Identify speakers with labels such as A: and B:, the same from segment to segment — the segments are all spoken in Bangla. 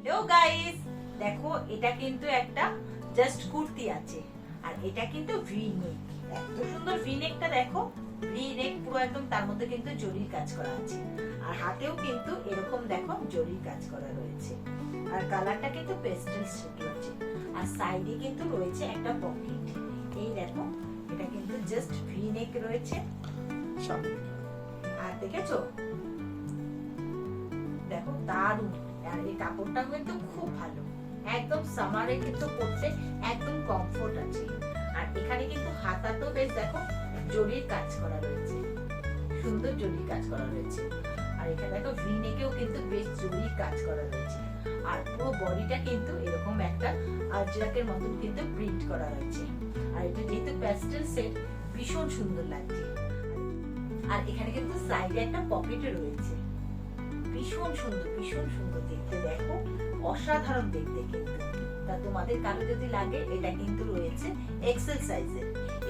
A: হ্যালো গাইস, দেখো এটা কিন্তু একটা জাস্ট কুর্তি আছে আর এটা কিন্তু ভি নেক। এত সুন্দর ভি নেকটা দেখো, ভি নেক পুরো একদম, তার মধ্যে কিন্তু জরির কাজ করা আছে আর হাতেও কিন্তু এরকম দেখো জরির কাজ করা রয়েছে আর কালারটা কিন্তু পেস্টেল শেড রয়েছে আর সাইডে কিন্তু রয়েছে একটা পকেট। এই দেখো এটা কিন্তু জাস্ট ভি নেক রয়েছে আর দেখেছো, দেখো দারুণ। আর এই কাপড়টা কিন্তু খুব ভালো, একদম সামারে কিন্তু পরতে একদম কমফোর্ট আছে। আর এখানে কিন্তু হাতাতেও বেশ দেখো জরির কাজ করা রয়েছে, সুন্দর জরির কাজ করা রয়েছে। আর এখানে দেখো ভি নেকেও কিন্তু বেশ জরির কাজ করা রয়েছে আর পুরো বডিটা কিন্তু এরকম একটা আজরাকের মতন কিন্তু প্রিন্ট করা রয়েছে। আর এটা যেহেতু প্যাস্টেল সেট, ভীষণ সুন্দর লাগছে। আর এখানে কিন্তু সাইডে একটা পকেটে রয়েছে, ভীষণ সুন্দর, ভীষণ সুন্দর দেখতে, দেখো অসাধারণ দেখতে কিন্তু। তা তোমাদের কারো যদি লাগে, এটা কিন্তু রয়েছে এক্সেল সাইজের।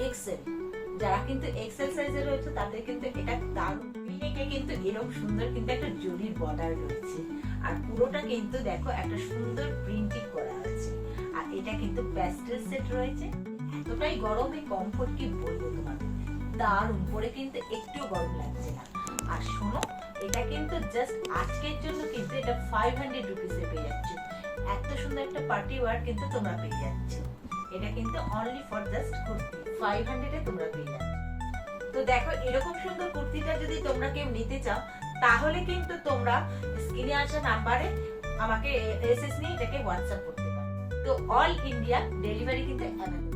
A: এক্সেল যারা কিন্তু এক্সেল সাইজের রয়েছে তাদের কিন্তু এটা দারুণ। ভিনেকে কিন্তু এরকম সুন্দর কিন্তু একটা জরির বর্ডার রয়েছে আর পুরোটা কিন্তু দেখো একটা সুন্দর প্রিন্টিং করা আছে। আর এটা কিন্তু প্যাস্টেল সেট রয়েছে। এতটাই গরমে কমফোর্ট কি বলবো তোমাদের, দারুণ। পরে কিন্তু একটু গরম লাগছে না। আর শোনো, এটা কিন্তু জাস্ট আজকের জন্য কিন্তু এটা 500 রুপিসে পেয়ে যাচ্ছ। এত সুন্দর একটা পার্টি ওয়্যার কিন্তু তোমরা পেয়ে যাচ্ছ। এটা কিন্তু অনলি ফর জাস্ট কুর্তি 500 এ তোমরা পেয়ে যাচ্ছ। তো দেখো, এরকম সুন্দর কুর্তিটা যদি তোমরা কেউ নিতে চাও, তাহলে কিন্তু তোমরা স্ক্রিনে আসা নাম্বারে আমাকে এসএস নিয়ে এটাকে হোয়াটসঅ্যাপ করতে পারো। তো অল ইন্ডিয়া ডেলিভারি কিন্তু অ্যাভেলেবল।